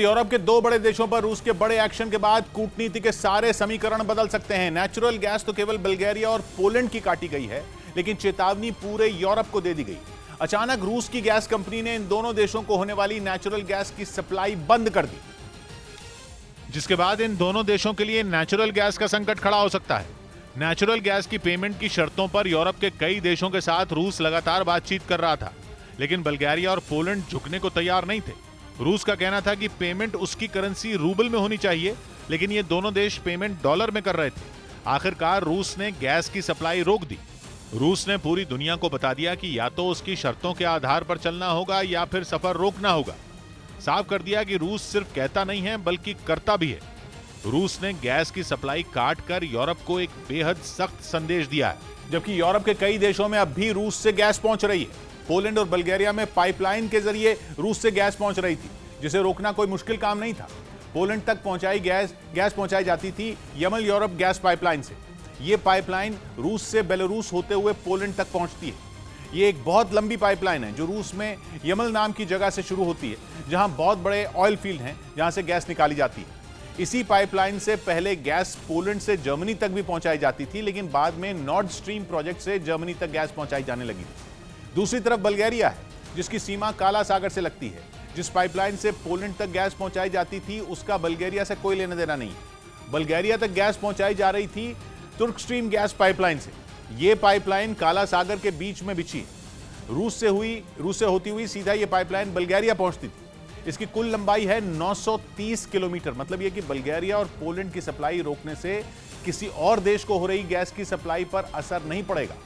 Europe के दो बड़े देशों पर रूस के बड़े एक्शन के बाद कूटनीति के सारे समीकरण बदल सकते हैं। नेचुरल गैस तो केवल बल्गेरिया और पोलैंड की काटी गई है, लेकिन चेतावनी पूरे यूरोप को दे दी गई। अचानक रूस की गैस कंपनी ने इन दोनों देशों को होने वाली नेचुरल गैस की सप्लाई बंद कर दी, जिसके बाद इन दोनों देशों के लिए नेचुरल गैस का संकट खड़ा हो सकता है। नेचुरल गैस की पेमेंट की शर्तों पर यूरोप के कई देशों के साथ रूस लगातार बातचीत कर रहा था, लेकिन बल्गेरिया और पोलैंड झुकने को तैयार नहीं थे। रूस का कहना था कि पेमेंट उसकी करेंसी रूबल में होनी चाहिए, लेकिन ये दोनों देश पेमेंट डॉलर में कर रहे थे। आखिरकार रूस ने गैस की सप्लाई रोक दी। रूस ने पूरी दुनिया को बता दिया कि या तो उसकी शर्तों के आधार पर चलना होगा या फिर सफर रोकना होगा। साफ कर दिया कि रूस सिर्फ कहता नहीं है बल्कि करता भी है। रूस ने गैस की सप्लाई काट कर यूरोप को एक बेहद सख्त संदेश दिया है, जबकि यूरोप के कई देशों में अब भी रूस से गैस पहुंच रही है। पोलैंड और बल्गेरिया में पाइपलाइन के जरिए रूस से गैस पहुंच रही थी, जिसे रोकना कोई मुश्किल काम नहीं था। पोलैंड तक पहुंचाई गैस पहुंचाई जाती थी यमल यूरोप गैस पाइपलाइन से। यह पाइपलाइन रूस से बेलारूस होते हुए पोलैंड तक पहुंचती है। ये एक बहुत लंबी पाइपलाइन है जो रूस में यमल नाम की जगह से शुरू होती है, जहां बहुत बड़े ऑयल फील्ड हैं जहां से गैस निकाली जाती है। इसी पाइपलाइन से पहले गैस पोलैंड से जर्मनी तक भी पहुंचाई जाती थी, लेकिन बाद में नॉर्ड स्ट्रीम प्रोजेक्ट से जर्मनी तक गैस पहुंचाई जाने लगी थी। दूसरी तरफ बल्गेरिया है, जिसकी सीमा काला सागर से लगती है। जिस पाइपलाइन से पोलैंड तक गैस पहुंचाई जाती थी उसका बल्गेरिया से कोई लेना देना नहीं है। बल्गेरिया तक गैस पहुंचाई जा रही थी तुर्क स्ट्रीम गैस पाइपलाइन से। यह पाइपलाइन काला सागर के बीच में बिछी है। रूस से होती हुई सीधा यह पाइपलाइन बल्गेरिया पहुंचती थी। इसकी कुल लंबाई है 930 किलोमीटर। मतलब यह कि बल्गेरिया और पोलैंड की सप्लाई रोकने से किसी और देश को हो रही गैस की सप्लाई पर असर नहीं पड़ेगा।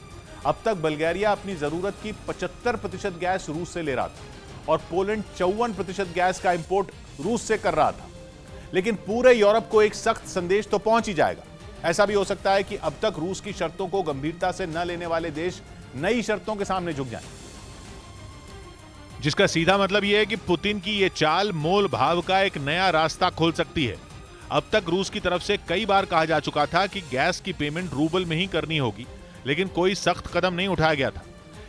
अब तक बल्गेरिया अपनी जरूरत की 75% गैस रूस से ले रहा था और पोलैंड 54% गैस का इंपोर्ट रूस से कर रहा था। लेकिन पूरे यूरोप को एक सख्त संदेश तो पहुंच ही जाएगा। ऐसा भी हो सकता है कि अब तक रूस की शर्तों को गंभीरता से न लेने वाले देश नई शर्तों के सामने झुक जाएं, जिसका सीधा मतलब यह है कि पुतिन की यह चाल मोल भाव का एक नया रास्ता खोल सकती है। अब तक रूस की तरफ से कई बार कहा जा चुका था कि गैस की पेमेंट रूबल में ही करनी होगी, लेकिन कोई सख्त कदम नहीं उठाया गया था।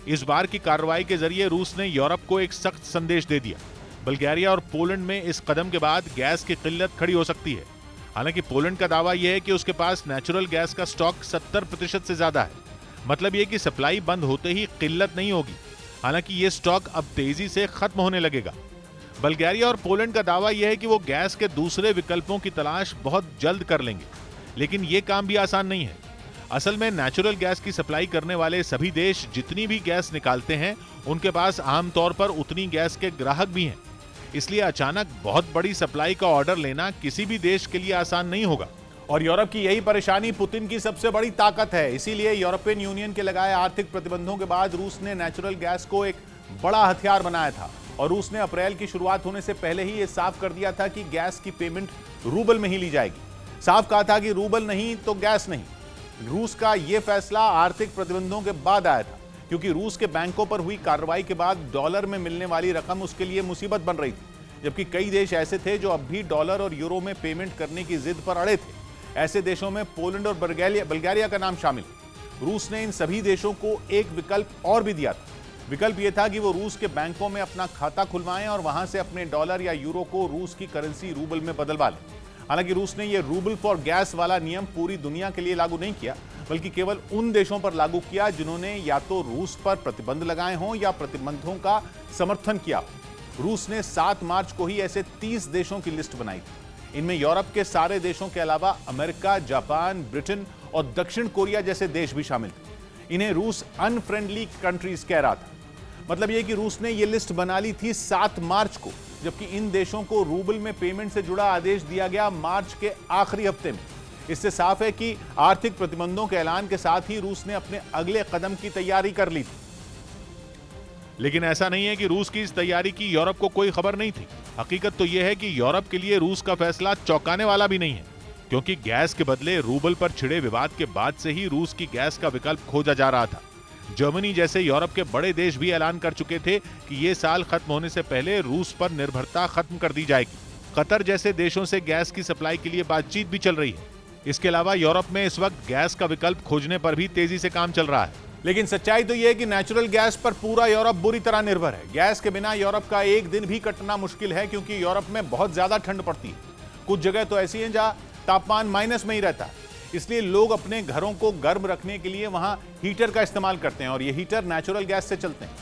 इस बार की कार्रवाई के जरिए रूस ने यूरोप को एक सख्त संदेश दे दिया। बल्गेरिया और पोलैंड में इस कदम के बाद गैस की किल्लत खड़ी हो सकती है। हालांकि पोलैंड का दावा यह है कि उसके पास नेचुरल गैस का स्टॉक 70% से ज्यादा है। मतलब यह कि सप्लाई बंद होते ही किल्लत नहीं होगी। हालांकि यह स्टॉक अब तेजी से खत्म होने लगेगा। बल्गेरिया और पोलैंड का दावा यह है कि वो गैस के दूसरे विकल्पों की तलाश बहुत जल्द कर लेंगे, लेकिन यह काम भी आसान नहीं है। असल में नेचुरल गैस की सप्लाई करने वाले सभी देश जितनी भी गैस निकालते हैं, उनके पास आमतौर पर उतनी गैस के ग्राहक भी हैं। इसलिए अचानक बहुत बड़ी सप्लाई का ऑर्डर लेना किसी भी देश के लिए आसान नहीं होगा। और यूरोप की यही परेशानी पुतिन की सबसे बड़ी ताकत है। इसीलिए यूरोपियन यूनियन के लगाए आर्थिक प्रतिबंधों के बाद रूस ने नेचुरल गैस को एक बड़ा हथियार बनाया था। और रूस ने अप्रैल की शुरुआत होने से पहले ही यह साफ कर दिया था कि गैस की पेमेंट रूबल में ही ली जाएगी। साफ कहा था कि रूबल नहीं तो गैस नहीं। रूस का यह फैसला आर्थिक प्रतिबंधों के बाद आया था, क्योंकि रूस के बैंकों पर हुई कार्रवाई के बाद डॉलर में मिलने वाली रकम उसके लिए मुसीबत बन रही थी, जबकि कई देश ऐसे थे जो अब भी डॉलर और यूरो में पेमेंट करने की जिद पर अड़े थे। ऐसे देशों में पोलैंड और बल्गेरिया का नाम शामिल। रूस ने इन सभी देशों को एक विकल्प और भी दिया था। विकल्प यह था कि वो रूस के बैंकों में अपना खाता खुलवाएं और वहां से अपने डॉलर या यूरो को रूस की करेंसी रूबल में बदलवा लें। हालांकि रूस ने यह रूबल फॉर गैस वाला नियम पूरी दुनिया के लिए लागू नहीं किया, बल्कि केवल उन देशों पर लागू किया जिन्होंने या तो रूस पर प्रतिबंध लगाए हों या प्रतिबंधों का समर्थन किया। रूस ने 7 मार्च को ही ऐसे 30 देशों की लिस्ट बनाई थी। इनमें यूरोप के सारे देशों के अलावा अमेरिका, जापान, ब्रिटेन और दक्षिण कोरिया जैसे देश भी शामिल थे। इन्हें रूस अनफ्रेंडली कंट्रीज कह रहा था। मतलब यह कि रूस ने यह लिस्ट बना ली थी 7 मार्च को, जबकि इन देशों को रूबल में पेमेंट से जुड़ा आदेश दिया गया मार्च के आखिरी हफ्ते में। इससे साफ है कि आर्थिक प्रतिबंधों के ऐलान के साथ ही रूस ने अपने अगले कदम की तैयारी कर ली थी। लेकिन ऐसा नहीं है कि रूस की इस तैयारी की यूरोप को कोई खबर नहीं थी। हकीकत तो यह है कि यूरोप के लिए रूस का फैसला चौंकाने वाला भी नहीं है, क्योंकि गैस के बदले रूबल पर छिड़े विवाद के बाद से ही रूस की गैस का विकल्प खोजा जा रहा था। जर्मनी जैसे यूरोप के बड़े देश भी ऐलान कर चुके थे कि यह साल खत्म होने से पहले रूस पर निर्भरता खत्म कर दी जाएगी। कतर जैसे देशों से गैस की सप्लाई के लिए बातचीत भी चल रही है। इसके अलावा यूरोप में इस वक्त गैस का विकल्प खोजने पर भी तेजी से काम चल रहा है। लेकिन सच्चाई तो यह है कि नेचुरल गैस पर पूरा यूरोप बुरी तरह निर्भर है। गैस के बिना यूरोप का एक दिन भी कटना मुश्किल है, क्योंकि यूरोप में बहुत ज्यादा ठंड पड़ती है। कुछ जगह तो ऐसी हैं जहां तापमान माइनस में ही रहता है। इसलिए लोग अपने घरों को गर्म रखने के लिए वहां हीटर का इस्तेमाल करते हैं, और ये हीटर नेचुरल गैस से चलते हैं।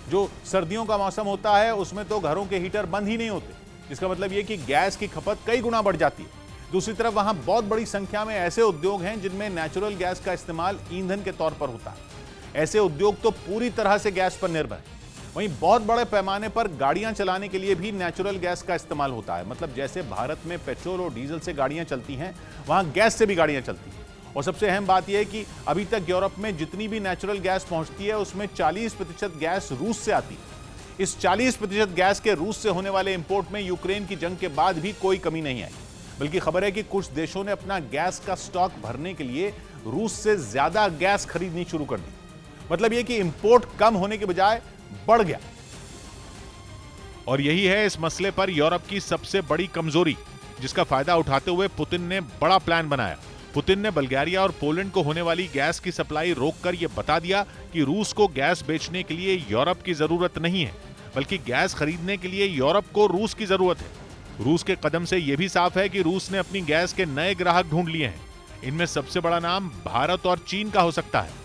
जो सर्दियों का मौसम होता है उसमें तो घरों के हीटर बंद ही नहीं होते, जिसका मतलब यह कि गैस की खपत कई गुना बढ़ जाती है। दूसरी तरफ वहां बहुत बड़ी संख्या में ऐसे उद्योग हैं जिनमें नेचुरल गैस का इस्तेमाल ईंधन के तौर पर होता है। ऐसे उद्योग तो पूरी तरह से गैस पर निर्भर है। वहीं बहुत बड़े पैमाने पर गाड़ियां चलाने के लिए भी नेचुरल गैस का इस्तेमाल होता है। मतलब जैसे भारत में पेट्रोल और डीजल से गाड़ियां चलती हैं, वहां गैस से भी गाड़ियां चलती हैं। और सबसे अहम बात यह है कि अभी तक यूरोप में जितनी भी नेचुरल गैस पहुंचती है उसमें 40% गैस रूस से आती है। इस 40% गैस के रूस से होने वाले इंपोर्ट में यूक्रेन की जंग के बाद भी कोई कमी नहीं आई, बल्कि खबर है कि कुछ देशों ने अपना गैस का स्टॉक भरने के लिए रूस से ज्यादा गैस खरीदनी शुरू कर दी। मतलब यह कि इंपोर्ट कम होने के बजाय बढ़ गया। और यही है इस मसले पर यूरोप की सबसे बड़ी कमजोरी, जिसका फायदा उठाते हुए पुतिन ने बड़ा प्लान बनाया। पुतिन ने बल्गारिया और पोलैंड को होने वाली गैस की सप्लाई रोककर यह बता दिया कि रूस को गैस बेचने के लिए यूरोप की जरूरत नहीं है, बल्कि गैस खरीदने के लिए यूरोप को रूस की जरूरत है। रूस के कदम से यह भी साफ है कि रूस ने अपनी गैस के नए ग्राहक ढूंढ लिए हैं। इनमें सबसे बड़ा नाम भारत और चीन का हो सकता है।